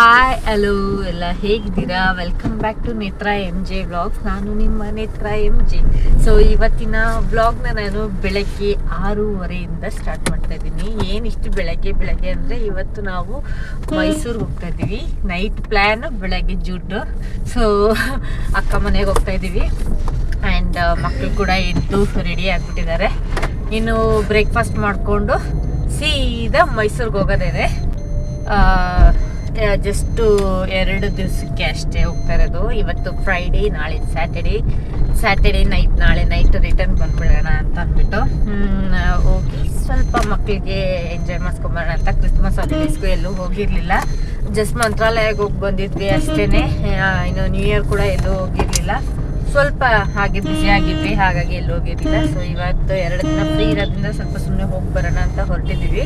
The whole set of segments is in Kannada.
ಹಾಯ್ ಹಲೋ ಎಲ್ಲ ಹೇಗಿದ್ದೀರಾ? ವೆಲ್ಕಮ್ ಬ್ಯಾಕ್ ಟು ನೇತ್ರ MJ ವ್ಲಾಗ್ಸ್. ನಾನು ನಿಮ್ಮ ನೇತ್ರ MJ. ಸೊ ಇವತ್ತಿನ ವ್ಲಾಗ್ನ ನಾನು ಬೆಳಗ್ಗೆ 6:30 ಸ್ಟಾರ್ಟ್ ಮಾಡ್ತಾ ಇದ್ದೀನಿ. ಏನಿಷ್ಟು ಬೆಳಗ್ಗೆ ಅಂದರೆ ಇವತ್ತು ನಾವು ಮೈಸೂರಿಗೆ ಹೋಗ್ತಾ ಇದ್ದೀವಿ. ನೈಟ್ ಪ್ಲ್ಯಾನ್, ಬೆಳಗ್ಗೆ ಜೂಟು. ಸೊ ಅಕ್ಕ ಮನೆಗೆ ಹೋಗ್ತಾ ಇದ್ದೀವಿ. ಆ್ಯಂಡ್ ಮಕ್ಕಳು ಕೂಡ ಎದ್ದು ರೆಡಿ ಆಗಿಬಿಟ್ಟಿದ್ದಾರೆ. ಇನ್ನು ಬ್ರೇಕ್ಫಾಸ್ಟ್ ಮಾಡಿಕೊಂಡು ಸೀದಾ ಮೈಸೂರಿಗೆ ಹೋಗೋದೇನೆ. ಜಸ್ಟು 2 ದಿವಸಕ್ಕೆ ಅಷ್ಟೇ ಹೋಗ್ತಾ ಇರೋದು. ಇವತ್ತು ಫ್ರೈಡೇ, ನಾಳೆ ಸ್ಯಾಟರ್ಡೇ ನೈಟ್, ನಾಳೆ ನೈಟ್ ರಿಟರ್ನ್ ಬಂದ್ಬಿಡೋಣ ಅಂತ ಅಂದ್ಬಿಟ್ಟು ಹೋಗಿ ಸ್ವಲ್ಪ ಮಕ್ಕಳಿಗೆ ಎಂಜಾಯ್ ಮಾಡಿಸ್ಕೊಂಬರೋಣ ಅಂತ. ಕ್ರಿಸ್ಮಸ್ ಹಾಲಿಡೇಸ್ಗೂ ಎಲ್ಲೂ ಹೋಗಿರಲಿಲ್ಲ. ಜಸ್ಟ್ ಮಂತ್ರಾಲಯಕ್ಕೆ ಹೋಗಿ ಬಂದಿದ್ವಿ ಅಷ್ಟೇ. ಇನ್ನು ನ್ಯೂ ಇಯರ್ ಕೂಡ ಎಲ್ಲೂ ಹೋಗಿರಲಿಲ್ಲ. ಸ್ವಲ್ಪ ಹಾಗೆ ಬ್ಯುಸಿ ಆಗಿದ್ವಿ, ಹಾಗಾಗಿ ಎಲ್ಲೂ ಹೋಗಿರಲಿಲ್ಲ. ಸೊ ಇವತ್ತು 2 ದಿನ ಫ್ರೀ ಇರೋದ್ರಿಂದ ಸ್ವಲ್ಪ ಸುಮ್ಮನೆ ಹೋಗಿ ಬರೋಣ ಅಂತ ಹೊರಟಿದ್ದೀವಿ.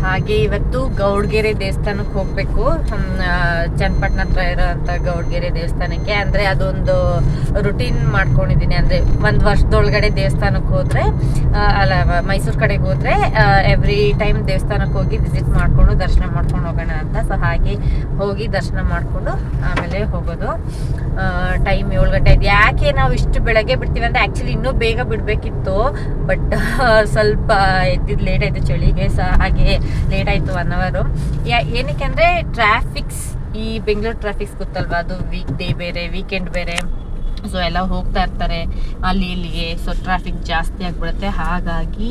ಹಾಗೆ ಇವತ್ತು ಗೌಡ್ಗೆರೆ ದೇವಸ್ಥಾನಕ್ಕೆ ಹೋಗಬೇಕು. ಚನ್ನಪಟ್ಟಣ ಹತ್ರ ಇರೋಂಥ ಗೌಡ್ಗೆರೆ ದೇವಸ್ಥಾನಕ್ಕೆ. ಅಂದರೆ ಅದೊಂದು ರುಟೀನ್ ಮಾಡ್ಕೊಂಡಿದ್ದೀನಿ. ಅಂದರೆ 1 ವರ್ಷದೊಳಗಡೆ ದೇವಸ್ಥಾನಕ್ಕೆ ಹೋದರೆ, ಮೈಸೂರು ಕಡೆಗೆ ಹೋದರೆ ಎವ್ರಿ ಟೈಮ್ ದೇವಸ್ಥಾನಕ್ಕೆ ಹೋಗಿ ವಿಸಿಟ್ ಮಾಡಿಕೊಂಡು ದರ್ಶನ ಮಾಡ್ಕೊಂಡು ಹೋಗೋಣ ಅಂತ. ಸೊ ಹಾಗೆ ಹೋಗಿ ದರ್ಶನ ಮಾಡಿಕೊಂಡು ಆಮೇಲೆ ಹೋಗೋದು. ಟೈಮ್ 7 ಗಂಟೆ ಆಯ್ತು. ಯಾಕೆ ನಾವು ಇಷ್ಟು ಬೆಳಗ್ಗೆ ಬಿಡ್ತೀವಿ ಅಂದರೆ ಆ್ಯಕ್ಚುಲಿ ಇನ್ನೂ ಬೇಗ ಬಿಡಬೇಕಿತ್ತು, ಬಟ್ ಸ್ವಲ್ಪ ಎದ್ದಿದ್ದು ಲೇಟ್ ಆಯಿತು ಚಳಿಗೆ. ಹಾಗೆ ಲೇಟ್ ಆಯಿತು 1 ಅವರ್. ಏನಕ್ಕೆ ಅಂದರೆ ಟ್ರಾಫಿಕ್ಸ್, ಈ ಬೆಂಗಳೂರು ಟ್ರಾಫಿಕ್ಸ್ ಗೊತ್ತಲ್ವಾ, ಅದು ವೀಕ್ ಡೇ ಬೇರೆ, ವೀಕೆಂಡ್ ಬೇರೆ. ಸೊ ಎಲ್ಲ ಹೋಗ್ತಾ ಇರ್ತಾರೆ ಅಲ್ಲಿ ಇಲ್ಲಿಗೆ. ಸೊ ಟ್ರಾಫಿಕ್ ಜಾಸ್ತಿ ಆಗಿಬಿಡುತ್ತೆ. ಹಾಗಾಗಿ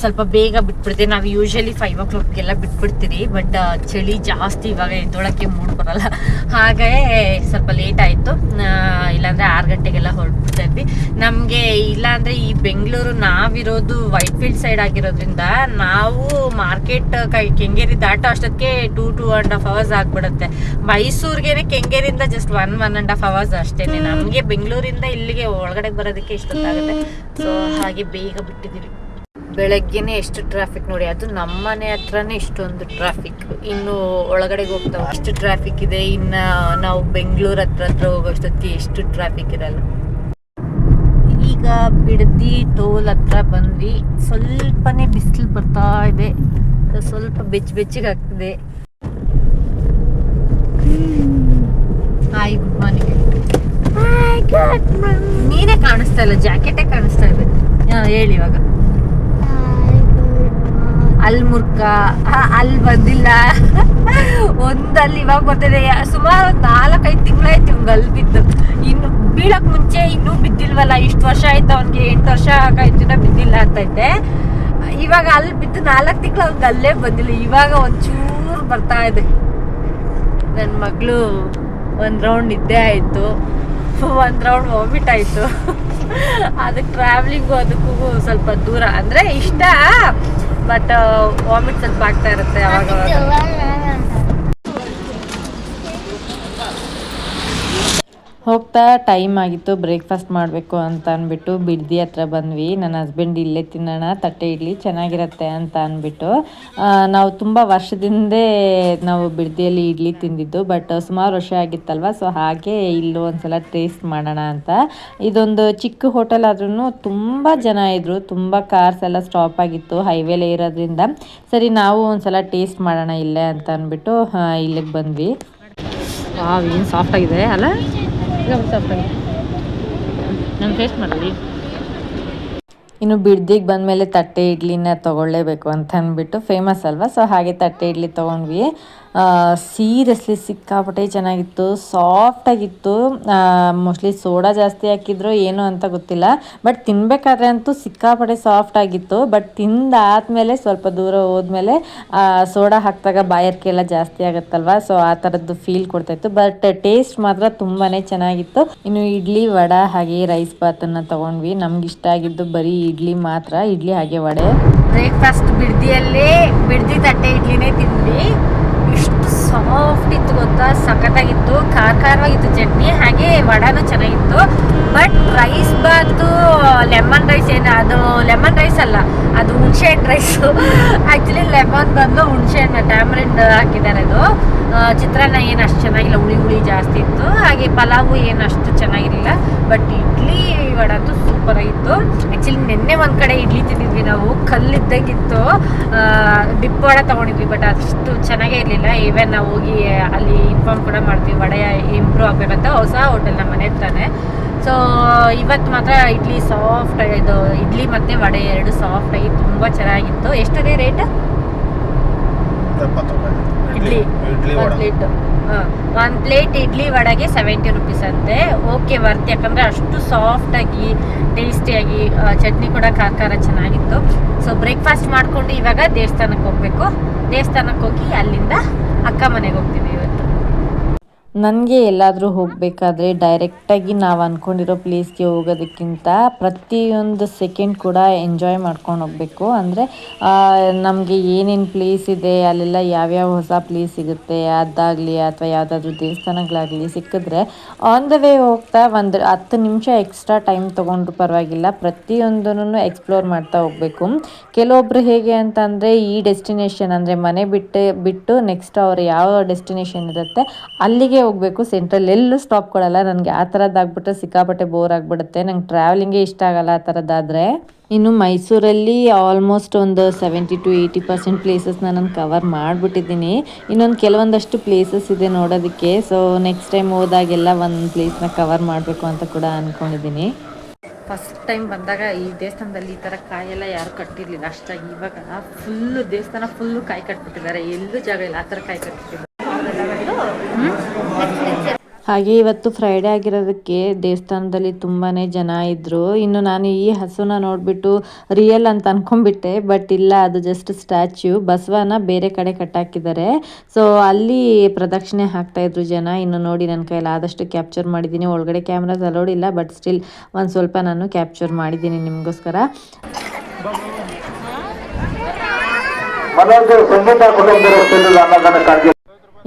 ಸ್ವಲ್ಪ ಬೇಗ ಬಿಟ್ಬಿಡ್ತೀವಿ. ನಾವು ಯೂಶ್ವಲಿ 5 o'clockಗೆಲ್ಲ ಬಿಟ್ಬಿಡ್ತೀರಿ, ಬಟ್ ಚಳಿ ಜಾಸ್ತಿ, ಇವಾಗ ಎದ್ದೊಳಕ್ಕೆ ಮೂಡ್ ಬರೋಲ್ಲ. ಹಾಗೆ ಸ್ವಲ್ಪ ಲೇಟ್ ಆಯಿತು. ಇಲ್ಲಾಂದರೆ 6 ಗಂಟೆಗೆಲ್ಲ ಹೊರಡ್ಬಿಡ್ತಾ ಇದ್ವಿ. ನಮಗೆ ಇಲ್ಲಾಂದರೆ ಈ ಬೆಂಗಳೂರು ನಾವಿರೋದು ವೈಟ್ ಫೀಲ್ಡ್ ಸೈಡ್ ಆಗಿರೋದ್ರಿಂದ ನಾವು ಮಾರ್ಕೆಟ್ ಕೆಂಗೇರಿ ದಾಟೋ ಅಷ್ಟೊತ್ತಿಗೆ 2.5 hours ಆಗಿಬಿಡುತ್ತೆ. ಮೈಸೂರಿಗೇನೆ ಕೆಂಗೇರಿಯಿಂದ ಜಸ್ಟ್ 1.5 hours ಅಷ್ಟೇ. ನಮಗೆ ಬೆಂಗಳೂರಿಂದ ಇಲ್ಲಿಗೆ ಒಳಗಡೆ ಬರೋದಕ್ಕೆ ಇಷ್ಟೊತ್ತಾಗುತ್ತೆ. ಸೊ ಹಾಗೆ ಬೇಗ ಬಿಟ್ಟಿದ್ದೀವಿ. ಬೆಳಗ್ಗೆನೆ ಎಷ್ಟು ಟ್ರಾಫಿಕ್ ನೋಡಿ, ಅದು ನಮ್ಮ ಮನೆ ಹತ್ರನೇ ಇಷ್ಟೊಂದು ಟ್ರಾಫಿಕ್. ಇನ್ನು ಒಳಗಡೆಗೆ ಹೋಗ್ತಾವೆ ಅಷ್ಟು ಟ್ರಾಫಿಕ್ ಇದೆ. ಇನ್ನು ನಾವು ಬೆಂಗಳೂರು ಹತ್ರ ಹೋಗೋಷ್ಟೊತ್ತಿಗೆ ಎಷ್ಟು ಟ್ರಾಫಿಕ್ ಇರಲ್ಲ. ಈಗ ಬಿಡದಿ ಟೋಲ್ ಹತ್ರ ಬಂದ್ವಿ. ಸ್ವಲ್ಪನೇ ಬಿಸಿಲು ಬರ್ತಾ ಇದೆ, ಸ್ವಲ್ಪ ಬೆಚ್ಚಗೆ ಆಗ್ತಿದೆ. Hi, good morning. ನೀನೇ ಕಾಣಿಸ್ತಾ ಇಲ್ಲ, ಜಾಕೆಟೇ ಕಾಣಿಸ್ತಾ ಇದೆ. ಹೇಳಿ ಇವಾಗ. ಅಲ್ಲಿ ಮುರ್ಕ ಅಲ್ಲಿ ಬಂದಿಲ್ಲ, ಒಂದಲ್ಲಿ ಇವಾಗ ಬರ್ತಿದೆ. ಸುಮಾರು 4-5 ತಿಂಗಳಾಯ್ತು ಇವ್ಗೆ ಅಲ್ಲಿ ಬಿದ್ದು. ಇನ್ನು ಬೀಳಕ್ ಮುಂಚೆ ಇನ್ನೂ ಬಿದ್ದಿಲ್ವಲ್ಲ, ಇಷ್ಟು ವರ್ಷ ಆಯ್ತು ಅವ್ನಿಗೆ, 8 ವರ್ಷ ಆಗಾಯ್ತು ಬಿದ್ದಿಲ್ಲ ಅಂತೈತೆ. ಇವಾಗ ಅಲ್ಲಿ ಬಿದ್ದು 4 ತಿಂಗಳು ಅವ್ನಿಗೆ ಅಲ್ಲೇ ಬಂದಿಲ್ಲ. ಇವಾಗ ಒಂಚೂರು ಬರ್ತಾ ಇದೆ. ನನ್ನ ಮಗಳು 1 ರೌಂಡ್ ನಿದ್ದೆ ಆಯಿತು, 1 ರೌಂಡ್ ವಾಮಿಟ್ ಆಯಿತು. ಅದಕ್ಕೆ ಟ್ರಾವೆಲಿಂಗು ಅದಕ್ಕೂ ಸ್ವಲ್ಪ ದೂರ ಅಂದರೆ ಇಷ್ಟ, ಬಟ್ ವಾಮಿಟ್ ಸ್ವಲ್ಪ ಆಗ್ತಾ ಇರುತ್ತೆ ಅವಾಗ. ಹೋಗ್ತಾ ಟೈಮ್ ಆಗಿತ್ತು, ಬ್ರೇಕ್ಫಾಸ್ಟ್ ಮಾಡಬೇಕು ಅಂತ ಅಂದ್ಬಿಟ್ಟು ಬಿಡದಿ ಹತ್ರ ಬಂದ್ವಿ. ನನ್ನ ಹಸ್ಬೆಂಡ್ ಇಲ್ಲೇ ತಿನ್ನೋಣ, ತಟ್ಟೆ ಇಡ್ಲಿ ಚೆನ್ನಾಗಿರುತ್ತೆ ಅಂತ ಅಂದ್ಬಿಟ್ಟು. ನಾವು ತುಂಬ ವರ್ಷದಿಂದೇ ನಾವು ಬಿಡದಿಯಲ್ಲಿ ಇಡ್ಲಿ ತಿಂದಿದ್ದು, ಬಟ್ ಸುಮಾರು ವರ್ಷ ಆಗಿತ್ತಲ್ವ. ಸೊ ಹಾಗೆ ಇಲ್ಲೂ ಒಂದ್ಸಲ ಟೇಸ್ಟ್ ಮಾಡೋಣ ಅಂತ. ಇದೊಂದು ಚಿಕ್ಕ ಹೋಟೆಲ್ ಆದ್ರೂ ತುಂಬ ಜನ ಇದ್ರು, ತುಂಬ ಕಾರ್ಸ್ ಎಲ್ಲ ಸ್ಟಾಪ್ ಆಗಿತ್ತು ಹೈವೇಲೇ ಇರೋದ್ರಿಂದ. ಸರಿ ನಾವು ಒಂದ್ಸಲ ಟೇಸ್ಟ್ ಮಾಡೋಣ ಇಲ್ಲೇ ಅಂತ ಅಂದ್ಬಿಟ್ಟು ಇಲ್ಲಿಗೆ ಬಂದ್ವಿ. ಏನು ಸಾಫ್ಟ್ ಆಗಿದೆ ಅಲ್ಲ, ನಾನು ಟೇಸ್ಟ್ ಮಾಡಿ. ಇನ್ನು ಬಿಡ್ದಿಗೆ ಬಂದಮೇಲೆ ತಟ್ಟೆ ಇಡ್ಲಿನ ತೊಗೊಳ್ಳೇಬೇಕು ಅಂತ ಅಂದ್ಬಿಟ್ಟು, ಫೇಮಸ್ ಅಲ್ವಾ. ಸೊ ಹಾಗೆ ತಟ್ಟೆ ಇಡ್ಲಿ ತೊಗೊಂಡ್ವಿ. ಸೀರಿಯಸ್ಲಿ ಸಿಕ್ಕಾಪಟ್ಟೆ ಚೆನ್ನಾಗಿತ್ತು, ಸಾಫ್ಟಾಗಿತ್ತು. ಮೋಸ್ಟ್ಲಿ ಸೋಡಾ ಜಾಸ್ತಿ ಹಾಕಿದ್ರು ಏನೋ ಅಂತ ಗೊತ್ತಿಲ್ಲ, ಬಟ್ ತಿನ್ನಬೇಕಾದ್ರೆ ಅಂತೂ ಸಿಕ್ಕಾಪಟ್ಟೆ ಸಾಫ್ಟಾಗಿತ್ತು. ಬಟ್ ತಿಂದಾದ್ಮೇಲೆ ಸ್ವಲ್ಪ ದೂರ ಹೋದ್ಮೇಲೆ ಸೋಡಾ ಹಾಕಿದಾಗ ಬಾಯಾರಿಕೆ ಎಲ್ಲ ಜಾಸ್ತಿ ಆಗುತ್ತಲ್ವ. ಸೊ ಆ ಥರದ್ದು ಫೀಲ್ ಕೊಡ್ತಾಯಿತ್ತು, ಬಟ್ ಟೇಸ್ಟ್ ಮಾತ್ರ ತುಂಬಾ ಚೆನ್ನಾಗಿತ್ತು. ಇನ್ನು ಇಡ್ಲಿ, ವಡೆ ಹಾಗೆ ರೈಸ್ ಬಾತನ್ನು ತೊಗೊಂಡ್ವಿ. ನಮ್ಗೆ ಇಷ್ಟ ಆಗಿದ್ದು ಬರೀ ಇಡ್ಲಿ ಮಾತ್ರ, ಇಡ್ಲಿ ಹಾಗೆ ವಡೆ. ಬ್ರೇಕ್ಫಾಸ್ಟ್ ಬಿಡ್ದಿ ತಟ್ಟೆ ಇಡ್ಲಿನೇ ತಿಂದ್ವಿ. ಎಷ್ಟು ಸಾಫ್ಟ್ ಇತ್ತು ಗೊತ್ತಾ, ಸಖತ್ತಾಗಿತ್ತು. ಖಾರವಾಗಿತ್ತು ಚಟ್ನಿ, ಹಾಗೆ ವಡಾನು ಚೆನ್ನಾಗಿತ್ತು. But rice bath lemon rice ಅದು ಲೆಮನ್ ರೈಸ್ ಅಲ್ಲ, ಅದು ಹುಣಸೆ ಹಣ್ಣು ರೈಸು. ಆ್ಯಕ್ಚುಲಿ ಲೆಮನ್ ಬಂದು ಹುಣಸೆ ಹಣ್ಣು ಟ್ಯಾಮರಿಂಡ್ ಹಾಕಿದ್ದಾರೆ. ಅದು ಚಿತ್ರಾನ್ನ ಏನು ಅಷ್ಟು ಚೆನ್ನಾಗಿಲ್ಲ, ಹುಳಿ ಹುಳಿ ಜಾಸ್ತಿ ಇತ್ತು. ಹಾಗೆ ಪಲಾವು ಏನು ಅಷ್ಟು ಚೆನ್ನಾಗಿರಲಿಲ್ಲ. ಬಟ್ ಇಡ್ಲಿ ವಡೆ ಅಂತೂ ಸೂಪರ್ ಆಗಿತ್ತು. ಆ್ಯಕ್ಚುಲಿ ನಿನ್ನೆ ಒಂದು ಕಡೆ ಇಡ್ಲಿ ತಿಂದಿದ್ವಿ ನಾವು, ಕಲ್ಲಿದ್ದಾಗಿತ್ತು. ಡಿಪ್ ವಡೆ ತೊಗೊಂಡಿದ್ವಿ, ಬಟ್ ಅಷ್ಟು ಚೆನ್ನಾಗೇ ಇರಲಿಲ್ಲ. ಈವನ್ ನಾವು ಹೋಗಿ ಅಲ್ಲಿ ಇನ್ಫಾರ್ಮ್ ಕೂಡ ಮಾಡ್ತೀವಿ ವಡೆ ಇಂಪ್ರೂವ್ ಆಗಬೇಕಂತ, ಹೊಸ ಹೋಟೆಲ್ ನಮ್ಮ ಮನೆ ಹತ್ರನೇ. ಸೊ ಇವತ್ತು ಮಾತ್ರ ಇಡ್ಲಿ ಸಾಫ್ಟ್, ಇದು ಇಡ್ಲಿ ಮತ್ತು ವಡೆ ಎರಡು ಸಾಫ್ಟಾಗಿ ತುಂಬ ಚೆನ್ನಾಗಿತ್ತು. ಎಷ್ಟು ರೀ ರೇಟ್? ಇಡ್ಲಿ ಒಂದು ಪ್ಲೇಟು, ಒಂದು ಪ್ಲೇಟ್ ಇಡ್ಲಿ ವಡೆಗೆ 70 rupees ಅಂತೆ. ಓಕೆ, ವರ್ತ್, ಯಾಕಂದರೆ ಅಷ್ಟು ಸಾಫ್ಟಾಗಿ ಟೇಸ್ಟಿಯಾಗಿ, ಚಟ್ನಿ ಕೂಡ ಖಾರ ಚೆನ್ನಾಗಿತ್ತು. ಸೊ ಬ್ರೇಕ್ಫಾಸ್ಟ್ ಮಾಡಿಕೊಂಡು ಇವಾಗ ದೇವಸ್ಥಾನಕ್ಕೆ ಹೋಗಬೇಕು. ದೇವಸ್ಥಾನಕ್ಕೆ ಹೋಗಿ ಅಲ್ಲಿಂದ ಅಕ್ಕ ಮನೆಗೆ ಹೋಗ್ತೀವಿ ಇವತ್ತು. ನನಗೆ ಎಲ್ಲಾದರೂ ಹೋಗಬೇಕಾದ್ರೆ ಡೈರೆಕ್ಟಾಗಿ ನಾವು ಅಂದ್ಕೊಂಡಿರೋ ಪ್ಲೇಸ್ಗೆ ಹೋಗೋದಕ್ಕಿಂತ ಪ್ರತಿಯೊಂದು ಸೆಕೆಂಡ್ ಕೂಡ ಎಂಜಾಯ್ ಮಾಡ್ಕೊಂಡು ಹೋಗಬೇಕು. ಅಂದರೆ ನಮಗೆ ಏನೇನು ಪ್ಲೇಸ್ ಇದೆ ಅಲ್ಲೆಲ್ಲ ಯಾವ್ಯಾವ ಹೊಸ ಪ್ಲೇಸ್ ಸಿಗುತ್ತೆ ಅದಾಗಲಿ ಅಥವಾ ಯಾವುದಾದ್ರೂ ದೇವಸ್ಥಾನಗಳಾಗಲಿ ಸಿಕ್ಕಿದ್ರೆ ಆನ್ ದ ವೇ ಹೋಗ್ತಾ ಒಂದು 10 ನಿಮಿಷ ಎಕ್ಸ್ಟ್ರಾ ಟೈಮ್ ತೊಗೊಂಡ್ರು ಪರವಾಗಿಲ್ಲ, ಪ್ರತಿಯೊಂದನ್ನು ಎಕ್ಸ್ಪ್ಲೋರ್ ಮಾಡ್ತಾ ಹೋಗಬೇಕು. ಕೆಲವೊಬ್ರು ಹೇಗೆ ಅಂತಂದರೆ ಈ ಡೆಸ್ಟಿನೇಷನ್ ಅಂದರೆ ಮನೆ ಬಿಟ್ಟು ನೆಕ್ಸ್ಟ್ ಅವ್ರು ಯಾವ ಡೆಸ್ಟಿನೇಷನ್ ಇರುತ್ತೆ ಅಲ್ಲಿಗೆ ಹೋಗಬೇಕು, ಸೆಂಟ್ರಲ್ ಎಲ್ಲೂ ಸ್ಟಾಪ್ ಕೊಡಲ್ಲ. ನನಗೆ ಆ ಥರದ್ದಾಗ್ಬಿಟ್ರೆ ಸಿಕ್ಕಾಪಟ್ಟೆ ಬೋರ್ ಆಗಿಬಿಡುತ್ತೆ. ನಂಗೆ ಟ್ರಾವೆಲಿಂಗೇ ಇಷ್ಟ ಆಗಲ್ಲ ಆ ಥರದ್ದಾದರೆ. ಇನ್ನು ಮೈಸೂರಲ್ಲಿ ಆಲ್ಮೋಸ್ಟ್ ಒಂದು 70 to 80% ಪ್ಲೇಸಸ್ನ ನಾನು ಕವರ್ ಮಾಡಿಬಿಟ್ಟಿದ್ದೀನಿ. ಇನ್ನೊಂದು ಕೆಲವೊಂದಷ್ಟು ಪ್ಲೇಸಸ್ ಇದೆ ನೋಡೋದಕ್ಕೆ. ಸೊ ನೆಕ್ಸ್ಟ್ ಟೈಮ್ ಹೋದಾಗೆಲ್ಲ ಒಂದು ಪ್ಲೇಸ್ನ ಕವರ್ ಮಾಡಬೇಕು ಅಂತ ಕೂಡ ಅಂದ್ಕೊಂಡಿದ್ದೀನಿ. ಫಸ್ಟ್ ಟೈಮ್ ಬಂದಾಗ ಈ ದೇವಸ್ಥಾನದಲ್ಲಿ ಈ ಥರ ಕಾಯೆಲ್ಲ ಯಾರು ಕಟ್ಟಿರಲಿಲ್ಲ ಅಷ್ಟಾಗಿ. ಇವಾಗ ಫುಲ್ಲು ದೇವಸ್ಥಾನ ಫುಲ್ಲು ಕಾಯಿ ಕಟ್ಬಿಟ್ಟಿದ್ದಾರೆ, ಎಲ್ಲೂ ಜಾಗ ಇಲ್ಲ, ಆ ಥರ ಕಾಯಿ ಕಟ್ಬಿಟ್ಟಿದ್ದಾರೆ. ಹಾಗೆ ಇವತ್ತು ಫ್ರೈಡೇ ಆಗಿರೋದಕ್ಕೆ ದೇವಸ್ಥಾನದಲ್ಲಿ ತುಂಬಾ ಜನ ಇದ್ದರು. ಇನ್ನು ನಾನು ಈ ಹಸುನ ನೋಡಿಬಿಟ್ಟು ರಿಯಲ್ ಅಂತ ಅಂದ್ಕೊಂಡ್ಬಿಟ್ಟೆ, ಬಟ್ ಇಲ್ಲ, ಅದು ಜಸ್ಟ್ ಸ್ಟ್ಯಾಚ್ಯೂ. ಬಸವನ ಬೇರೆ ಕಡೆ ಕಟ್ಟಾಕಿದ್ದಾರೆ. ಸೊ ಅಲ್ಲಿ ಪ್ರದಕ್ಷಿಣೆ ಹಾಕ್ತಾಯಿದ್ರು ಜನ. ಇನ್ನು ನೋಡಿ, ನನ್ನ ಕೈಯಲ್ಲಿ ಆದಷ್ಟು ಕ್ಯಾಪ್ಚರ್ ಮಾಡಿದ್ದೀನಿ. ಒಳಗಡೆ ಕ್ಯಾಮ್ರಾಸ್ ಅಲೋಡ್ ಇಲ್ಲ, ಬಟ್ ಸ್ಟಿಲ್ ಒಂದು ಸ್ವಲ್ಪ ನಾನು ಕ್ಯಾಪ್ಚರ್ ಮಾಡಿದ್ದೀನಿ ನಿಮಗೋಸ್ಕರ.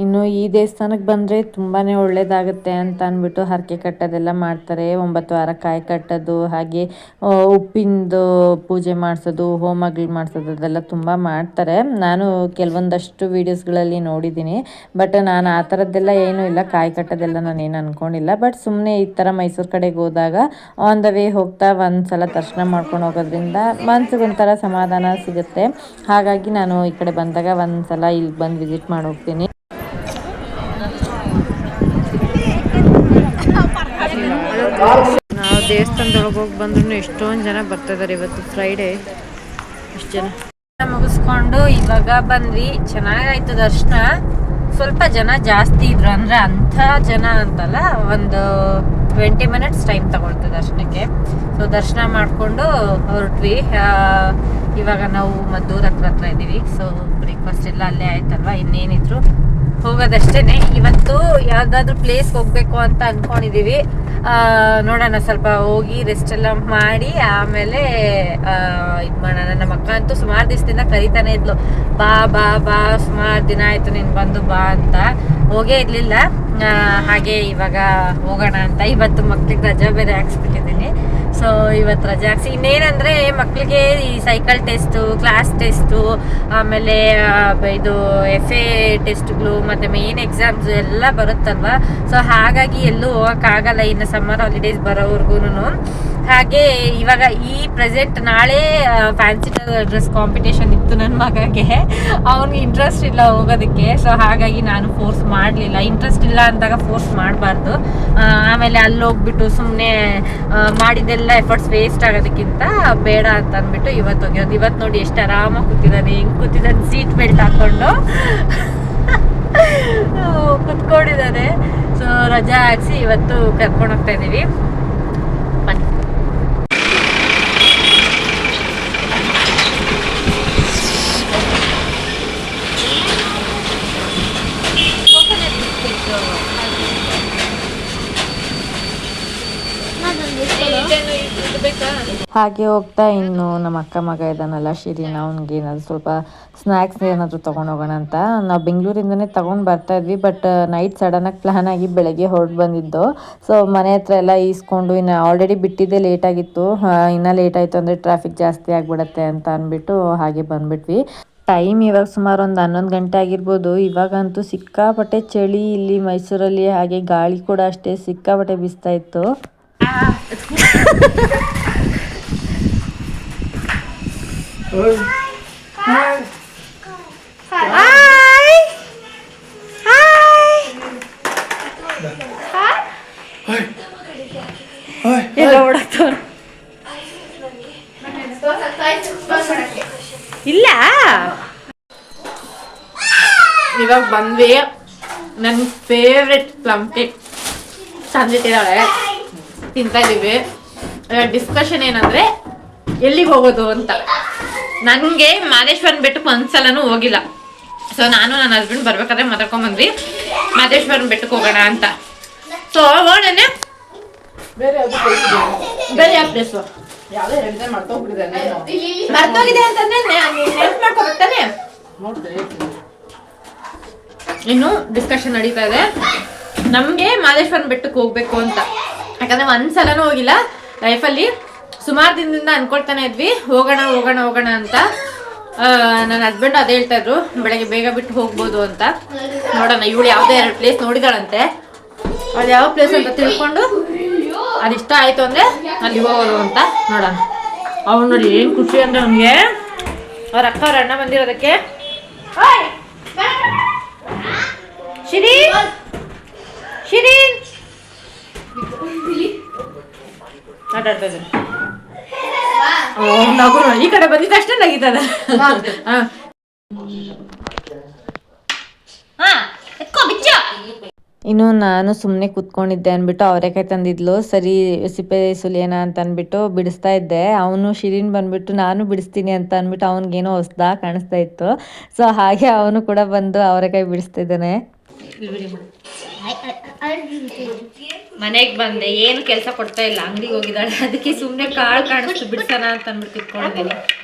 ಇನ್ನು ಈ ದೇವಸ್ಥಾನಕ್ಕೆ ಬಂದರೆ ತುಂಬಾ ಒಳ್ಳೆಯದಾಗುತ್ತೆ ಅಂತ ಅಂದ್ಬಿಟ್ಟು ಹರಕೆ ಕಟ್ಟೋದೆಲ್ಲ ಮಾಡ್ತಾರೆ. 9 ವಾರ ಕಾಯಿ ಕಟ್ಟೋದು, ಹಾಗೆ ಉಪ್ಪಿಂದು ಪೂಜೆ ಮಾಡಿಸೋದು, ಹೋಮಗಳು ಮಾಡಿಸೋದು, ಅದೆಲ್ಲ ತುಂಬ ಮಾಡ್ತಾರೆ. ನಾನು ಕೆಲವೊಂದಷ್ಟು ವೀಡಿಯೋಸ್ಗಳಲ್ಲಿ ನೋಡಿದ್ದೀನಿ, ಬಟ್ ನಾನು ಆ ಥರದ್ದೆಲ್ಲ ಏನೂ ಇಲ್ಲ, ಕಾಯಿ ಕಟ್ಟೋದೆಲ್ಲ ನಾನು ಏನು ಅಂದ್ಕೊಂಡಿಲ್ಲ. ಬಟ್ ಸುಮ್ಮನೆ ಈ ಥರ ಮೈಸೂರು ಕಡೆಗೆ ಹೋದಾಗ ಆನ್ ದ ವೇ ಹೋಗ್ತಾ ಒಂದು ಸಲ ದರ್ಶನ ಮಾಡ್ಕೊಂಡು ಹೋಗೋದ್ರಿಂದ ಮನ್ಸಿಗೆ ಒಂಥರ ಸಮಾಧಾನ ಸಿಗುತ್ತೆ. ಹಾಗಾಗಿ ನಾನು ಈ ಕಡೆ ಬಂದಾಗ ಒಂದು ಸಲ ಇಲ್ಲಿ ಬಂದು ವಿಸಿಟ್ ಮಾಡಿ ಹೋಗ್ತೀನಿ. ನಾವು ದೇವಸ್ಥಾನದೊಳಗೆ ಹೋಗಿ ಬಂದ್ರೂ ಎಷ್ಟೊಂದು ಜನ ಬರ್ತಿದ್ದಾರೆ. ಇವತ್ತು ಫ್ರೈಡೇ, ಎಷ್ಟು ಜನ ಮುಗಿಸ್ಕೊಂಡು ಇವಾಗ ಬಂದ್ವಿ. ಚೆನ್ನಾಗಾಯ್ತು ದರ್ಶನ. ಸ್ವಲ್ಪ ಜನ ಜಾಸ್ತಿ ಇದ್ರು, ಅಂದರೆ ಅಂಥ ಜನ ಅಂತಲ್ಲ, ಒಂದು 20 minutes ಟೈಮ್ ತಗೊಳ್ತು ದರ್ಶನಕ್ಕೆ. ಸೊ ದರ್ಶನ ಮಾಡಿಕೊಂಡು ಹೊರಟ್ವಿ. ಇವಾಗ ನಾವು ಮದ್ದೂರು ಹತ್ರ ಇದ್ದೀವಿ. ಸೊ ಬ್ರೇಕ್ಫಾಸ್ಟ್ ಎಲ್ಲ ಅಲ್ಲೇ ಆಯ್ತಲ್ವ, ಇನ್ನೇನಿದ್ರು ಹೋಗೋದಷ್ಟೇ. ಇವತ್ತು ಯಾವುದಾದ್ರೂ ಪ್ಲೇಸ್ ಹೋಗಬೇಕು ಅಂತ ಅಂದ್ಕೊಂಡಿದ್ದೀವಿ. ನೋಡೋಣ, ಸ್ವಲ್ಪ ಹೋಗಿ ರೆಸ್ಟ್ ಎಲ್ಲ ಮಾಡಿ ಆಮೇಲೆ ಇದು ಮಾಡೋಣ. ನಮ್ಮ ಅಕ್ಕ ಅಂತೂ ಸುಮಾರು ದಿವಸದಿಂದ ಕರಿತಾನೆ ಇದ್ಲು, ಬಾ ಬಾ ಬಾ, ಸುಮಾರು ದಿನ ಆಯಿತು ನೀನು ಬಂದು ಬಾ ಅಂತ. ಹೋಗೇ ಇರಲಿಲ್ಲ. ಹಾಗೆ ಇವಾಗ ಹೋಗೋಣ ಅಂತ. ಇವತ್ತು ಮಕ್ಳಿಗೆ ರಜಾ ಬೇರೆ ಹಾಕ್ಸ್ಬಿಟ್ಟಿದ್ದೀನಿ. ಸೊ ಇವತ್ತು ರಜೆ ಹಾಕ್ಸಿ, ಇನ್ನೇನಂದರೆ ಮಕ್ಕಳಿಗೆ ಈ ಸೈಕಲ್ ಟೆಸ್ಟು, ಕ್ಲಾಸ್ ಟೆಸ್ಟು, ಆಮೇಲೆ ಇದು FA ಟೆಸ್ಟ್ಗಳು ಮತ್ತು ಮೇನ್ ಎಕ್ಸಾಮ್ಸು ಎಲ್ಲ ಬರುತ್ತಲ್ವ. ಸೊ ಹಾಗಾಗಿ ಎಲ್ಲೂ ಹೋಗೋಕ್ಕಾಗಲ್ಲ ಇನ್ನು ಸಮ್ಮರ್ ಹಾಲಿಡೇಸ್ ಬರೋವರೆಗೂ. ಹಾಗೆ ಇವಾಗ ಈ ಪ್ರೆಸೆಂಟ್ ನಾಳೆ ಫ್ಯಾನ್ಸಿ ಡ್ರೆಸ್ ಕಾಂಪಿಟೇಷನ್ ಇತ್ತು ನನ್ನ ಮಗಗೆ. ಅವ್ನಿಗೆ ಇಂಟ್ರೆಸ್ಟ್ ಇಲ್ಲ ಹೋಗೋದಕ್ಕೆ. ಸೊ ಹಾಗಾಗಿ ನಾನು ಫೋರ್ಸ್ ಮಾಡಲಿಲ್ಲ. ಇಂಟ್ರೆಸ್ಟ್ ಇಲ್ಲ ಅಂದಾಗ ಫೋರ್ಸ್ ಮಾಡಬಾರ್ದು. ಆಮೇಲೆ ಅಲ್ಲಿ ಹೋಗ್ಬಿಟ್ಟು ಸುಮ್ಮನೆ ಮಾಡಿದೆಲ್ಲ ಎಫರ್ಟ್ಸ್ ವೇಸ್ಟ್ ಆಗೋದಕ್ಕಿಂತ ಬೇಡ ಅಂತ ಅಂದ್ಬಿಟ್ಟು ಇವತ್ತು ಹೋಗಿರೋದು. ಇವತ್ತು ನೋಡಿ ಎಷ್ಟು ಆರಾಮಾಗಿ ಕೂತಿದ್ದಾನೆ, ಹೆಂಗೆ ಕೂತಿದ್ದಾನೆ, ಸೀಟ್ ಬೆಲ್ಟ್ ಹಾಕ್ಕೊಂಡು ಕುತ್ಕೊಂಡಿದ್ದಾನೆ. ಸೊ ರಜಾ ಹಾಕ್ಸಿ ಇವತ್ತು ಕರ್ಕೊಂಡು ಹೋಗ್ತಾ ಇದ್ದೀವಿ. ಹಾಗೆ ಹೋಗ್ತಾ ಇನ್ನು ನಮ್ಮ ಅಕ್ಕ ಮಗ ಇದ್ದಾನಲ್ಲ ಶಿರೀನ್, ಅವ್ನಿಗೆ ಏನಾದರೂ ಸ್ವಲ್ಪ ಸ್ನ್ಯಾಕ್ಸ್ ಏನಾದರೂ ತೊಗೊಂಡು ಹೋಗೋಣ ಅಂತ ನಾವು ಬೆಂಗಳೂರಿಂದನೇ ತೊಗೊಂಡು ಬರ್ತಾಯಿದ್ವಿ. ಬಟ್ ನೈಟ್ ಸಡನ್ನಾಗಿ ಪ್ಲ್ಯಾನ್ ಆಗಿ ಬೆಳಗ್ಗೆ ಹೊರಟು ಬಂದಿದ್ದು. ಸೊ ಮನೆ ಹತ್ರ ಎಲ್ಲ ಈಸ್ಕೊಂಡು, ಇನ್ನು ಆಲ್ರೆಡಿ ಬಿಟ್ಟಿದ್ದೇ ಲೇಟಾಗಿತ್ತು. ಇನ್ನೂ ಲೇಟ್ ಆಯಿತು ಅಂದರೆ ಟ್ರಾಫಿಕ್ ಜಾಸ್ತಿ ಆಗಿಬಿಡತ್ತೆ ಅಂತ ಅಂದ್ಬಿಟ್ಟು ಹಾಗೆ ಬಂದುಬಿಟ್ವಿ. ಟೈಮ್ ಇವಾಗ ಸುಮಾರು ಒಂದು 11 ಗಂಟೆ ಆಗಿರ್ಬೋದು. ಇವಾಗಂತೂ ಸಿಕ್ಕಾಪಟ್ಟೆ ಚಳಿ ಇಲ್ಲಿ ಮೈಸೂರಲ್ಲಿ, ಹಾಗೆ ಗಾಳಿ ಕೂಡ ಅಷ್ಟೇ ಸಿಕ್ಕಾಪಟ್ಟೆ ಬೀಸ್ತಾ ಇತ್ತು. ಇಲ್ಲ ಇವಾಗ ಬಂದ್ವಿ. ನನ್ನ ಫೇವ್ರೆಟ್ ಪ್ಲಮ್ ಕೇಕ್ ತಂದಿಟ್ಟಿದ್ದಾಳೆ, ತಿಂತಾ ಇದೀವಿ. ಡಿಸ್ಕಷನ್ ಏನಂದ್ರೆ ಎಲ್ಲಿಗೆ ಹೋಗೋದು ಅಂತ. ನನಗೆ ಮಾದೇಶ್ವರನ ಬೆಟ್ಟಕ್ಕೆ ಒಂದ್ಸಲನೂ ಹೋಗಿಲ್ಲ. ಸೊ ನಾನು ನನ್ನ ಹಸ್ಬೆಂಡ್ ಬರ್ಬೇಕಾದ್ರೆ ಮಾತಾಡ್ಕೊಂಡ್ಬಂದ್ವಿ ಮಾದೇಶ್ವರನ ಬೆಟ್ಟಕ್ಕೆ ಹೋಗೋಣ ಅಂತ. ಸೊ ಹೋಗೋಣ. ಬೇರೆ ಯಾವ ಪ್ಲೇಸು ಮರ್ತೋಗಿದೆ ಅಂತಂದ್ರೆ ನೆನಪು ಮಾಡ್ಕೋಬೇಕಾನೆ. ಇನ್ನು ಡಿಸ್ಕಷನ್ ನಡೀತಾ ಇದೆ. ನಮ್ಗೆ ಮಾದೇಶ್ವರನ ಬೆಟ್ಟಕ್ಕೆ ಹೋಗ್ಬೇಕು ಅಂತ, ಯಾಕಂದ್ರೆ ಒಂದ್ಸಲನೂ ಹೋಗಿಲ್ಲ ಲೈಫಲ್ಲಿ. ಸುಮಾರು ದಿನದಿಂದ ಅನ್ಕೊಳ್ತಾನೆ ಇದ್ವಿ ಹೋಗೋಣ ಹೋಗೋಣ ಹೋಗೋಣ ಅಂತ. ನನ್ನ ಹಸ್ಬೆಂಡ್ ಅದೇ ಹೇಳ್ತಾ ಇದ್ರು, ಬೆಳಗ್ಗೆ ಬೇಗ ಬಿಟ್ಟು ಹೋಗ್ಬೋದು ಅಂತ. ನೋಡೋಣ, ಇವಳು ಯಾವುದೋ 2 ಪ್ಲೇಸ್ ನೋಡಿದಾಳಂತೆ. ಅದು ಯಾವ ಪ್ಲೇಸ್ ಅಂತ ತಿಳ್ಕೊಂಡು ಅದಿಷ್ಟ ಆಯ್ತು ಅಂದ್ರೆ ಅಲ್ಲಿ ಹೋಗೋದು ಅಂತ ನೋಡೋಣ. ಅವ್ನು ನೋಡಿ ಏನ್ ಖುಷಿ ಅಂದ್ರೆ ಅವ್ನಿಗೆ ಅವ್ರ ಅಕ್ಕ ಅವ್ರ ಅಣ್ಣ ಬಂದಿರೋದಕ್ಕೆ. ಶಿರೀನ್ ಶಿರೀನ್ ಆಟಾಡ್ತಾ ಇದ್ದಾನೆ. ನಗು ಈ ಕಡೆ ಬಂದಿದ್ದ ಅಷ್ಟೇ ನಗೀತದ. ಇನ್ನು ನಾನು ಸುಮ್ಮನೆ ಕೂತ್ಕೊಂಡಿದ್ದೆ ಅಂದ್ಬಿಟ್ಟು ಅವರೆಕಾಯಿ ತಂದಿದ್ಲು. ಸರಿ ಸಿಪ್ಪೆ ಸುಲಿಯೋಣ ಅಂತ ಅಂದ್ಬಿಟ್ಟು ಬಿಡಿಸ್ತಾ ಇದ್ದೆ. ಅವನು ಶಿರೀನ್ ಬಂದ್ಬಿಟ್ಟು ನಾನು ಬಿಡಿಸ್ತೀನಿ ಅಂತ ಅಂದ್ಬಿಟ್ಟು ಅವ್ನಿಗೇನೋ ಹೊಸ್ದಾ ಕಾಣಿಸ್ತಾ ಇತ್ತು. ಸೊ ಹಾಗೆ ಅವನು ಕೂಡ ಬಂದು ಅವರೆಕಾಯಿ ಬಿಡಿಸ್ತಾ ಇದ್ದಾನೆ. ಮನೆಗೆ ಬಂದೆ, ಏನು ಕೆಲಸ ಕೊಡ್ತಾ ಇಲ್ಲ, ಅಂಗಡಿಗೆ ಹೋಗಿದ್ದಾಳೆ. ಅದಕ್ಕೆ ಸುಮ್ಮನೆ ಕಾಳು ಕಾಣಿಸ್ತು ಬಿಡ್ಸೋಣ ಅಂತ ಅಂದ್ಬಿಟ್ಟು ಇಟ್ಕೊಂಡಿದ್ದೀನಿ.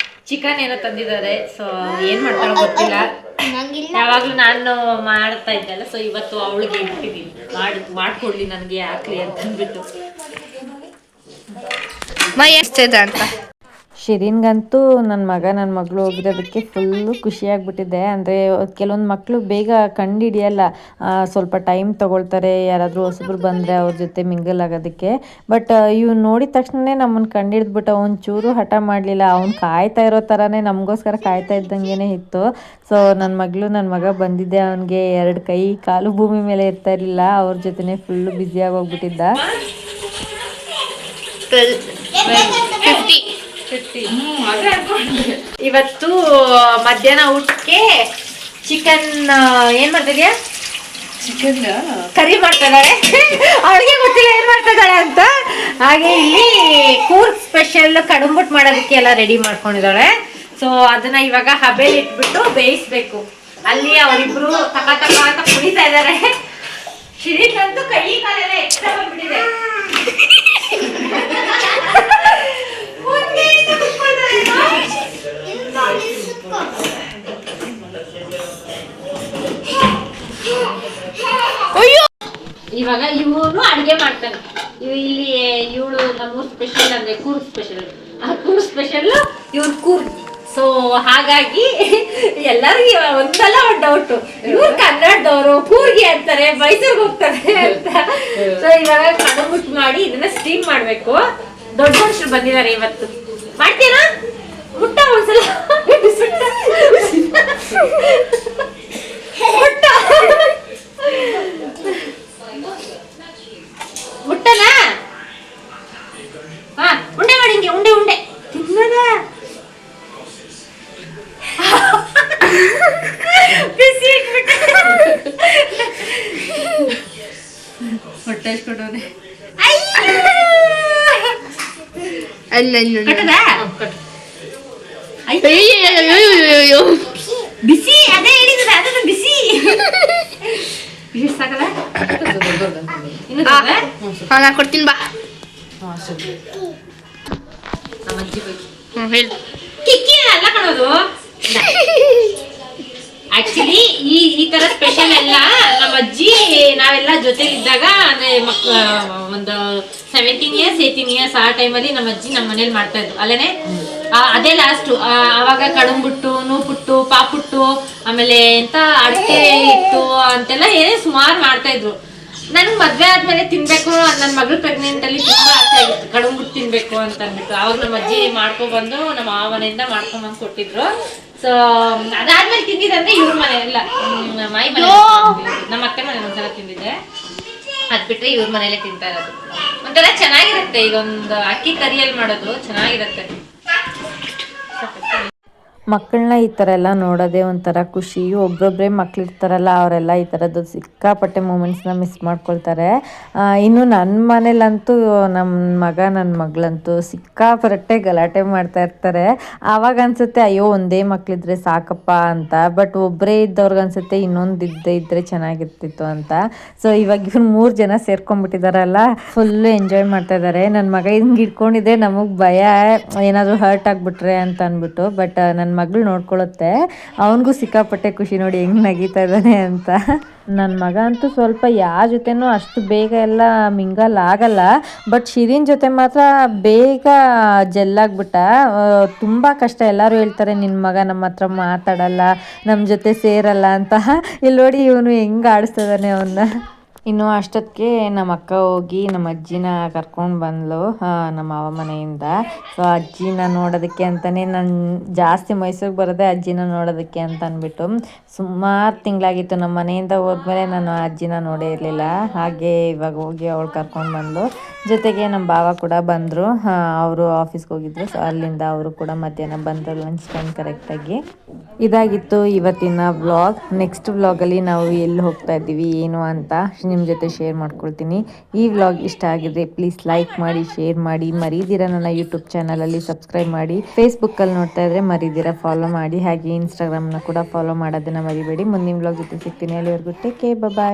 ಚಿಕನ್ ಏನೋ ತಂದಿದ್ದಾರೆ. ಸೊ ಏನು ಮಾಡ್ತಾಳೋ ಗೊತ್ತಿಲ್ಲ. ಯಾವಾಗಲೂ ನಾನು ಮಾಡ್ತಾ ಇದ್ದಲ್ಲ, ಸೊ ಇವತ್ತು ಅವಳಿಗೆ ಇಟ್ಟಿದ್ದೀನಿ, ಮಾಡ್ಕೊಡ್ಲಿ ನನಗೆ ಹಾಕ್ಲಿ ಅಂತ ಅಂದ್ಬಿಟ್ಟು. ಎಷ್ಟಿದೆ ಅಂತ ಶಿರೀನ್ಗಂತೂ ನನ್ನ ಮಗಳು ಹೋಗಿರೋದಕ್ಕೆ ಫುಲ್ಲು ಖುಷಿಯಾಗ್ಬಿಟ್ಟಿದೆ. ಅಂದರೆ ಕೆಲವೊಂದು ಮಕ್ಕಳು ಬೇಗ ಕಂಡುಹಿಡಿಯಲ್ಲ, ಸ್ವಲ್ಪ ಟೈಮ್ ತೊಗೊಳ್ತಾರೆ ಯಾರಾದರೂ ಹೊಸಬ್ರು ಬಂದರೆ ಅವ್ರ ಜೊತೆ ಮಿಂಗಲ್ ಆಗೋದಕ್ಕೆ. ಬಟ್ ಇವ್ನು ನೋಡಿದ ತಕ್ಷಣವೇ ನಮ್ಮನ್ನು ಕಂಡುಹಿಡಿದ್ಬಿಟ್ಟು ಅವ್ನು ಚೂರು ಹಠ ಮಾಡಲಿಲ್ಲ. ಅವ್ನು ಕಾಯ್ತಾ ಇರೋ ಥರನೇ ನಮಗೋಸ್ಕರ ಕಾಯ್ತಾ ಇದ್ದಂಗೆ ಇತ್ತು. ಸೊ ನನ್ನ ಮಗ ಬಂದಿದ್ದೆ, ಅವನಿಗೆ 2 ಕೈ ಕಾಲು ಭೂಮಿ ಮೇಲೆ ಇರ್ತಾ ಇರಲಿಲ್ಲ. ಅವ್ರ ಜೊತೆನೇ ಫುಲ್ಲು ಬ್ಯುಸಿಯಾಗಿ ಹೋಗ್ಬಿಟ್ಟಿದ್ದ. ಇವತ್ತು ಮಧ್ಯಾಹ್ನ ಊಟಕ್ಕೆ ಚಿಕನ್ ಏನ್ ಮಾಡ್ತಿದ್ಯಾ? ಚಿಕನ್ ಕರಿ ಮಾಡ್ತಾ ಇದ್ದಾಳೆ. ಅವಳಿಗೆ ಗೊತ್ತಿಲ್ಲ ಏನ್ ಮಾಡ್ತಾ ಇದ್ದಾಳೆ ಅಂತ. ಹಾಗೆ ಇಲ್ಲಿ ಕೂರ್ಗ್ ಸ್ಪೆಷಲ್ ಕಡುಂಬುಟ್ ಮಾಡೋದಕ್ಕೆ ಎಲ್ಲ ರೆಡಿ ಮಾಡ್ಕೊಂಡಿದ್ದಾಳೆ. ಸೊ ಅದನ್ನ ಇವಾಗ ಹಬೆಲಿ ಇಟ್ಬಿಟ್ಟು ಬೇಯಿಸ್ಬೇಕು. ಅಲ್ಲಿ ಅವರಿಬ್ರು ತಕ ತಕ ಅಂತ ಕುಣಿತಾ ಇದ್ದಾರೆ. ಶಿರೀನ್ಗಂತೂ ಕೈ ಕಾಲೆಲ್ಲ ಎಕ್ಸ್ಟ್ರಾ ಬಂದ್ಬಿಟ್ಟಿದೆ. ಇವಾಗ ಇವನು ಅಡಿಗೆ ಮಾಡ್ತಾನೆ. ಇಲ್ಲಿ ಇವಳು ನಮ್ಮೂರ್ ಸ್ಪೆಷಲ್ ಅಂದ್ರೆ ಕೂರ್ಗ್ ಸ್ಪೆಷಲ್. ಆ ಕೂರ್ಗ್ ಸ್ಪೆಷಲ್ ಇವ್ರ ಕೂರ್ಗ್. ಸೊ ಹಾಗಾಗಿ ಎಲ್ಲರಿಗೂ ಒಂದಲ್ಲ ಒಂದು ಡೌಟು, ಇವ್ರು ಕನ್ನಡದವರು ಕೂರ್ಗಿ ಅಂತಾರೆ, ಮೈಸೂರಿಗೆ ಹೋಗ್ತಾರೆ ಅಂತ. ಸೊ ಇವಾಗ ಕಡುಬುಟ್ಟು ಮಾಡಿ ಇದನ್ನ ಸ್ಟೀಮ್ ಮಾಡ್ಬೇಕು. ದೊಡ್ಡ ಮನುಷ್ಯರು ಬಂದಿದ್ದಾರೆ ಇವತ್ತು. ಮಾಡ್ತೀರಾ? ಮುಟ್ಟ ಒಂದ್ಸಲ ಮುಟ್ಟನಾ? ಹಾ, ಉಂಡೆ ಮಾಡಿ ಹಿಂಗೆ ಉಂಡೆ ಉಂಡೆ ತಿನ್ನದ. ಬಿಸಿ ಇಟ್ಬಿಟ್ಟ ಹೊಟ್ಟೆ ಹಚ್ಕೊಂಡವನೆ. ಬಿಸಿ ಅದೇ ಹೇಳಿದ್ರೆ ಅದನ್ನು ಬಿಸಿ ಬಿಸಿ ಸಾಕಲ್ಲ. ನಾನು ಕೊಡ್ತೀನಿ ಬಾ. ಕಿಕ್ಕಿ ಅಲ್ಲ ಕಣೋದು. ಆಕ್ಚುಲಿ ಈ ತರ ಸ್ಪೆಷಲ್ ಎಲ್ಲ ನಮ್ಮ ನಮ್ಮ ಅಜ್ಜಿ ನಾವೆಲ್ಲ ಜೊತೆಗಿದ್ದಾಗ ಅಂದ್ರೆ ಒಂದು 17 ಇಯರ್ಸ್ 18 ಇಯರ್ಸ್ ಆ ಟೈಮಲ್ಲಿ ನಮ್ಮ ಅಜ್ಜಿ ನಮ್ಮ ಮನೇಲಿ ಮಾಡ್ತಾ ಇದ್ರು ಅಲ್ಲೇನೆ. ಅದೇ ಲಾಸ್ಟ್ ಅವಾಗ ಕಡುಂಬುಟ್ಟು ನೂಪುಟ್ಟು ಪಾಪುಟ್ಟು ಆಮೇಲೆ ಎಂತ ಅಡಿಕೆ ಇಟ್ಟು ಅಂತೆಲ್ಲ ಏನೇ ಸುಮಾರು ಮಾಡ್ತಾ ಇದ್ರು. ನನ್ಗೆ ಮದ್ವೆ ಆದ್ಮೇಲೆ ತಿನ್ಬೇಕು, ನನ್ನ ಮಗಳು ಪ್ರೆಗ್ನೆಂಟ್ ಅಲ್ಲಿ ತುಂಬಾ ಆಸೆ ಆಗಿತ್ತು ಕಡುಂಬುಟ್ಟು ತಿನ್ಬೇಕು ಅಂತ ಅಂದ್ಬಿಟ್ಟು. ಅವಾಗ ನಮ್ಮ ಅಜ್ಜಿ ಮಾಡ್ಕೊಬಂದು ನಮ್ಮ ಮಾವ ಮನೆಯಿಂದ ಮಾಡ್ಕೊಂಬಂದು ಕೊಟ್ಟಿದ್ರು. ಸೊ ಅದಾದ್ಮೇಲೆ ತಿಂದಿದ್ದಂದ್ರೆ ಇವ್ರ ಮನೆ ಎಲ್ಲ ಮಾಯಿ ಮನೆ, ನಮ್ಮ ಅತ್ತೆ ಮನೆ ಒಂದ್ಸಲ ತಿಂದಿದ್ದೆ. ಅದ್ ಬಿಟ್ರೆ ಇವ್ರ ಮನೇಲೆ ತಿಂತಾ ಇರೋದು. ಒಂಥರ ಚೆನ್ನಾಗಿರುತ್ತೆ, ಇದೊಂದು ಅಕ್ಕಿ ಕರಿಯಲ್ಲಿ ಮಾಡೋದು ಚೆನ್ನಾಗಿರುತ್ತೆ. ಮಕ್ಕಳನ್ನ ಈ ಥರ ಎಲ್ಲ ನೋಡೋದೇ ಒಂಥರ ಖುಷಿ. ಒಬ್ಬೊಬ್ಬರೇ ಮಕ್ಕಳಿರ್ತಾರಲ್ಲ ಅವರೆಲ್ಲ ಈ ಥರದ್ದು ಸಿಕ್ಕಾಪಟ್ಟೆ ಮೂಮೆಂಟ್ಸ್ನ ಮಿಸ್ ಮಾಡ್ಕೊಳ್ತಾರೆ. ಇನ್ನು ನನ್ನ ಮನೇಲಂತೂ ನಮ್ಮ ಮಗ ನನ್ನ ಮಗಳಂತೂ ಸಿಕ್ಕಾಪಟ್ಟೆ ಗಲಾಟೆ ಮಾಡ್ತಾ ಇರ್ತಾರೆ. ಆವಾಗ ಅನಿಸುತ್ತೆ ಅಯ್ಯೋ ಒಂದೇ ಮಕ್ಕಳಿದ್ರೆ ಸಾಕಪ್ಪ ಅಂತ. ಬಟ್ ಒಬ್ಬರೇ ಇದ್ದವ್ರಿಗೆ ಅನಿಸುತ್ತೆ ಇನ್ನೊಂದು ಇದ್ದರೆ ಚೆನ್ನಾಗಿರ್ತಿತ್ತು ಅಂತ. ಸೊ ಇವಾಗ ಇವ್ರು 3 ಜನ ಸೇರ್ಕೊಂಡ್ಬಿಟ್ಟಿದಾರಲ್ಲ, ಫುಲ್ಲು ಎಂಜಾಯ್ ಮಾಡ್ತಾ ಇದ್ದಾರೆ. ನನ್ನ ಮಗ ಹಿಂಗೆ ಇಟ್ಕೊಂಡಿದ್ದೆ ನಮಗೆ ಭಯ ಏನಾದರೂ ಹರ್ಟ್ ಆಗಿಬಿಟ್ರೆ ಅಂತ ಅಂದ್ಬಿಟ್ಟು. ಬಟ್ ನನ್ನ ಮಗಳು ನೋಡ್ಕೊಳ್ಳುತ್ತೆ. ಅವನಿಗೂ ಸಿಕ್ಕಾಪಟ್ಟೆ ಖುಷಿ ನೋಡಿ ಹೆಂಗೆ ನಗೀತಾ ಇದ್ದಾನೆ ಅಂತ. ನನ್ನ ಮಗ ಅಂತೂ ಸ್ವಲ್ಪ ಯಾರ ಜೊತೆನೂ ಅಷ್ಟು ಬೇಗ ಎಲ್ಲ ಮಿಂಗಲ್ ಆಗಲ್ಲ. ಬಟ್ ಶಿರೀನ್ ಜೊತೆ ಮಾತ್ರ ಬೇಗ ಜೆಲ್ಲಾಗ್ಬಿಟ್ಟ. ತುಂಬ ಕಷ್ಟ. ಎಲ್ಲರೂ ಹೇಳ್ತಾರೆ ನಿನ್ನ ಮಗ ನಮ್ಮ ಹತ್ರ ಮಾತಾಡಲ್ಲ, ನಮ್ಮ ಜೊತೆ ಸೇರಲ್ಲ ಅಂತ. ಇಲ್ಲಿ ನೋಡಿ ಇವನು ಹೆಂಗೆ ಆಡಿಸ್ತಾ ಇದ್ದಾನೆ ಅವನ್ನ. ಇನ್ನು ಅಷ್ಟೊತ್ತಿಗೆ ನಮ್ಮ ಅಕ್ಕ ಹೋಗಿ ನಮ್ಮ ಅಜ್ಜಿನ ಕರ್ಕೊಂಡು ಬಂದಳು ನಮ್ಮ ಮಾವ ಮನೆಯಿಂದ. ಸೊ ಅಜ್ಜಿನ ನೋಡೋದಕ್ಕೆ ಅಂತಲೇ ನಾನು ಜಾಸ್ತಿ ಮೈಸೂರಿಗೆ ಬರೋದೇ ಅಜ್ಜಿನ ನೋಡೋದಕ್ಕೆ ಅಂತ ಅಂದ್ಬಿಟ್ಟು. ಸುಮಾರು ತಿಂಗಳಾಗಿತ್ತು ನಮ್ಮ ಮನೆಯಿಂದ ಹೋದ್ಮೇಲೆ ನಾನು ಅಜ್ಜಿನ ನೋಡೇ ಇರಲಿಲ್ಲ. ಹಾಗೆ ಇವಾಗ ಹೋಗಿ ಅವಳು ಕರ್ಕೊಂಡು ಬಂದಳು. ಜೊತೆಗೆ ನಮ್ಮ ಭಾವ ಕೂಡ ಬಂದರು. ಅವರು ಆಫೀಸ್ಗೆ ಹೋಗಿದ್ರು. ಸೊ ಅಲ್ಲಿಂದ ಅವರು ಕೂಡ ಮಧ್ಯಾಹ್ನ ಬಂದರು ಲಂಚ್ ಟೈಮ್ ಕರೆಕ್ಟಾಗಿ. ಇದಾಗಿತ್ತು ಇವತ್ತಿನ ವ್ಲಾಗ್. ನೆಕ್ಸ್ಟ್ ವ್ಲಾಗಲ್ಲಿ ನಾವು ಎಲ್ಲಿ ಹೋಗ್ತಾ ಇದ್ದೀವಿ ಏನು ಅಂತ ನಿಮ್ಮ ಜೊತೆ ಶೇರ್ ಮಾಡ್ಕೊಳ್ತೀನಿ. ಈ ವ್ಲಾಗ್ ಇಷ್ಟ ಆಗಿದ್ರೆ ಪ್ಲೀಸ್ ಲೈಕ್ ಮಾಡಿ, ಶೇರ್ ಮಾಡಿ, ಮರೀದಿರ ನನ್ನ ಯೂಟ್ಯೂಬ್ ಚಾನಲಲ್ಲಿ ಸಬ್ಸ್ಕ್ರೈಬ್ ಮಾಡಿ. ಫೇಸ್ಬುಕ್ಕಲ್ಲಿ ನೋಡ್ತಾ ಇದ್ರೆ ಮರೀದಿರ ಫಾಲೋ ಮಾಡಿ. ಹಾಗೆ ಇನ್ಸ್ಟಾಗ್ರಾಮ್ನ ಕೂಡ ಫಾಲೋ ಮಾಡೋದನ್ನು ಮರಿಬೇಡಿ. ಮುಂದಿನ ವ್ಲಾಗ್ ಜೊತೆ ಸಿಗ್ತೀನಿ. ಅಲ್ಲಿವರೆಗೂ ಟೇಕ್ ಕೇರ್, ಬಾಯ್.